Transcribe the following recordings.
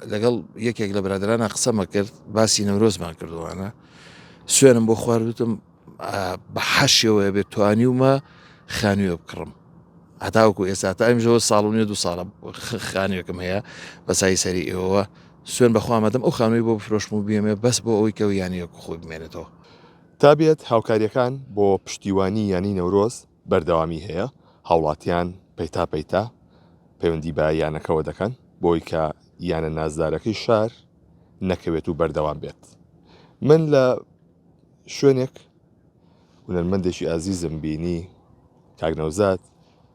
لەگەڵ یەکێک لە برادرانە قسەمە کرد باسی نەورۆزمان کردووانە سوێنم بۆ خواردوتم بە حەشەوەی بێت توانیومە خانوویە بکڕم هەتاوەکو ئێستا تا ئەمژەوە ساڵونی 2 ساڵە خانوویەکەم هەیە بەسای سەری ئێوە سوێن بەخوامەدەم ئەو خانووی بۆ بفرۆشم و بێمێ بەس بۆ ئەوەی کەەوە یانیەکو خۆی بمێنێتەوە تا بێت هاوکاریەکان بۆ پشتیوانی ینی نەورۆز بەردەوامی هەیە هاوڵاتیان پەیتا پەیوەندی بە یانەکەەوە دەکەن بۆی کە یانە نازدارەکەی شار نەکەوێت و بەردەوام بێت من لە شوێنێک هونەرمەندێکی ئازیزم بینی کاگنەوزات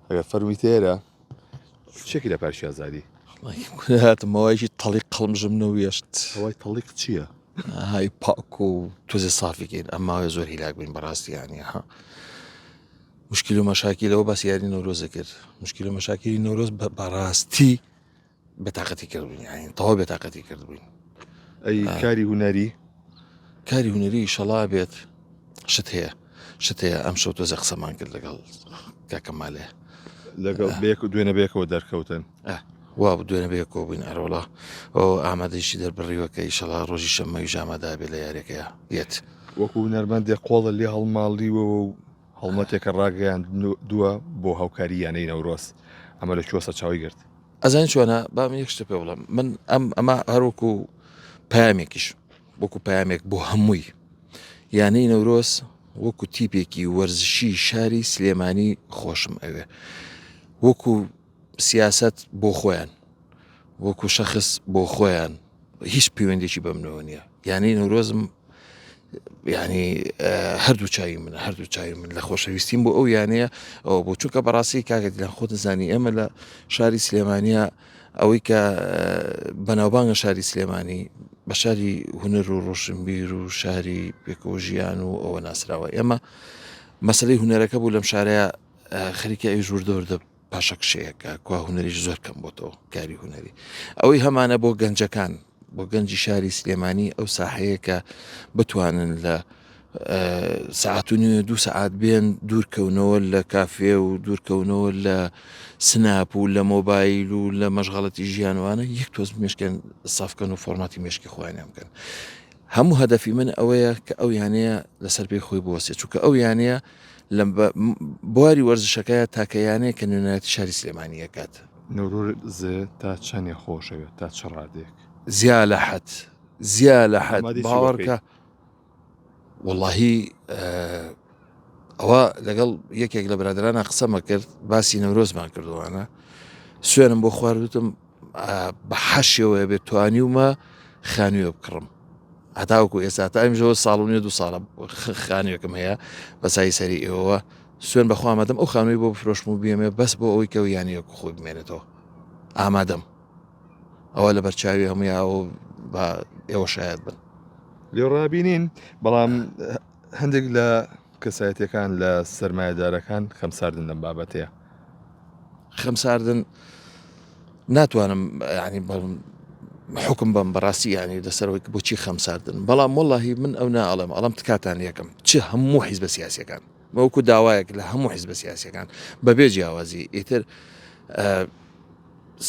ئەگە فەرمی تێرە چێکی لە پارشی ئازادی هاتمەوەیکی تەڵی قەڵمژم نەوێشت ئەوەی تەڵیق چییە؟ های پاک و تۆزێ سافیکەین ئەماوێ زۆر هیلاک بووین بەڕاستیانی ها مشکل و مەشاکیلەوە باسی یاری نەورۆزە کرد مشکل و مەشاکیلی نەورۆز بەڕاستی بێتاقەتی کردبووین یانی تەواو بێتاقەتی کردبووین ئەی کاری کاری هونەری شەڵا بێت شت هەیە ئەم شەو تۆزە قسەمان کرد لەگەڵ کاکەمالێ لەگەڵ دوێنە بێکەوە دەرکەوتن وا دوێنە بێکەوە بووین ئەرۆڵا ئەو ئامادەیشی دەربڕیوەکەی شەڵا ڕۆژی شەممەوی ژامەدا بێ لە یاریەکەیە یەت وەکو هونەرمەندێک قۆڵە لێ هەڵماڵیوە و هەڵمەتێکە ڕاگەیان دووە بۆ هاوکاری یانەی نەورۆز ئەمە لە چۆسە چاوی گرت ئەزان چۆنە بام یەک شتە پێ بڵم من ئەمە هەروەکو پامێکیش وەکو پامێک بۆ هەمووی یانەی نەورۆز وەکو تیپێکی وەرزشی شاری سلێمانی خۆشم ئەوێ وەکو سیاست بۆ خۆیان وەکو شەخص بۆ خۆیان هیچ پەیوەندێکی بەمنەوە نییە یانەی نەورۆزم ینی هەردوو چاوی من لە خۆشەویستیم بۆ ئەو یانەیە ئەو بۆ چونکە بەڕاستی کاکەت لە خۆت زانی ئێمە لە شاری سلێمانیا ئەوەی کە بەناوبانگە شاری سلێمانی بە شاری هونەر و ڕۆشنبیر و شاری پێکەوە ژیان و ئەوە ناسراوە ئێمە مەسلەی هونەرەکە بوو لەم شارەیە خەریکە ئەوی ژووردەوردە پاشەکشەیەکە کوا هونەریش زۆر کەم بۆتەوە کاری هونەری ئەوەی هەمانە بۆ گەنجەکان بۆ گەنجی شاری سلێمانی ئەو ساحەیە کە بتوانن لە ساعت و نیوە 2 سەعات بێن دوورکەونەوە لە کافێ و دوورکەونەوە لە سناپ و لە مۆبایل و لە مەشغەڵەتی ژیانوانە یەک تۆز مێشکن سافکەن و فۆرماتی مێشکی خۆیانیان بکەن هەموو هەدەفی من ئەوەیە کە ئەو یانەیە لەسەر پێی خۆی بوەسێت چونکە ئەو یانەیە لە بواری وەرزشەکەیە تاکەیانەیە کە نوێنەتی شاری سلێمانی ئەکات نەورۆز تا چەندێ خۆشەوێت تا چ ڕادێک زیا لە حەد باوەڕکە وەڵڵاهی ئەوە لەگەڵ یەکێک لە برادرانە قسەمە کرد باسی نەورۆزمان کردووانە سوێنم بۆ خواردوتم بە حەشەوەی بێت توانیومە خانوویە بکڕم هەتاوەکو ئێستا تا ئەمژەوە ساڵونی 2 ساڵە خانوویەکەم هەیە بەسای سەری ئێوە سوێن بەخوامەدەم ئەو خانووی بۆ بفرۆشم و بێمێ بەس بۆ ئەوەی کەەوە یانیەکو خۆی بمێنێتەوە ئامادەم ئەوە لە بەرچاوی هەمویاوە بە ئێوە شاید بن لێ ڕابینین بەڵام هەندێک لە کەسایەتەکان لە سەرمایەدارەکان خەمساردن لەم بابەتەیە خەمساردن ناتوانم ینی حکم بەم بەڕاستی ینی لەسەرەوەی بۆچی خەمساردن بەڵام وەڵڵاهی من ئەو ناڵم ئەڵم تکاتان یەکەم چ هەموو حیزبە سیاسیەکان وەکو داوایەک لە هەموو حیزبە سیاسیەکان بەبێ جیاوازی ئیتر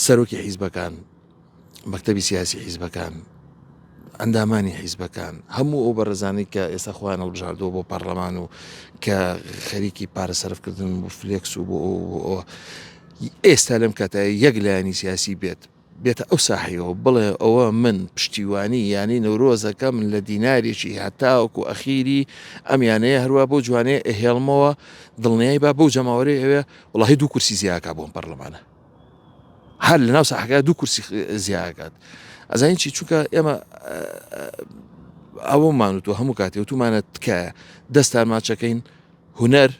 سەرۆکی حیزبەکان مەکتەبی سیاسی حیزبەکان ئەندامانی حیزبەکان هەموو ئەو بەڕێزانەی کە ئێستا خۆیان هەڵبژاردووە بۆ پەرلەمان و کە خەریکی پارە سەرفکردن بۆ فلێکس و بۆ ئێستا لەم کاتە یەک لایەنی سیاسی بێتە ئەو ساحەیەوە بڵێ ئەوە من پشتیوانی یانی نەورۆزەکە من لە دینارێکی هەتاوەکو ئەخیری ئەم یانەیە هەروە بۆ جوانەیە ئەهێڵمەوە دڵنیایی با بۆ جەماوەری ئەوێ وڵاهی 2 کورسی زیاکە بۆم پەرلەمانە هەر لە ناو ساحەکە 2 کورسی زیاکات ئەزانین چی چونکە ئێمە ئەوەمان وتوە هەموو کاتێ وتومانە تکایە دەستان ماچەکەین هونەر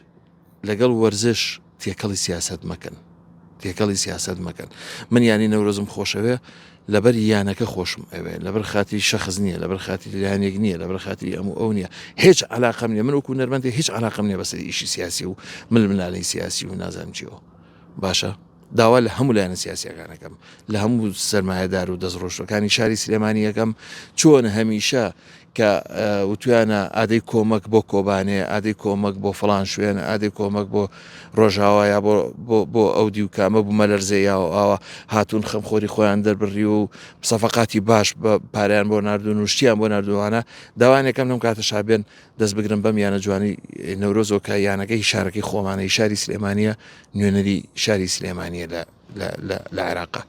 لەگەڵ وەرزش تێکەڵی سیاست مەکەن من یانی نەورۆزم خۆشەوێ لەبەر یانەکە خۆشم ئەوێ لەبەر خاتی شەخص نییە لەبەر خاتی لایەنێک نییە لەبەر خاتی ئەموو ئەو نییە هیچ علاقەم نییە من وەکو نەرمەندێ هیچ علاقەم نییە بەسەر ئیشی سیاسی و ململانەی سیاسی و نازانم چیەوە باشە داوا لە هەموو لایەنە سیاسیەکانەکەم لە هەموو سەرمایه‌دار و دەستڕۆشتەکانی شاری سلێمانی یەکەم چۆن هەمیشە کە وتویانە ئادەی کۆمەک بۆ کۆبانێ ئادەی کۆمەک بۆ فڵان شوێن ئادەی کۆمەک بۆ ڕۆژاوا یا بۆ ئەو دی و کامە بوومە لەرزەیەوە ئاوە هاتوون خەمخۆری خۆیان دەربڕی و سەفقاتی باش بە پاریان بۆ نردون و شتیان بۆ نردووانە داوانێکم لەم کاتە شابێن دەست بگرن بەم یانە جوانی نەورۆزۆکە یانەکەی شارەکەی خۆمانەی شاری سلێمانیە نوێنەری شاری سلێمانیە لە عێراقا.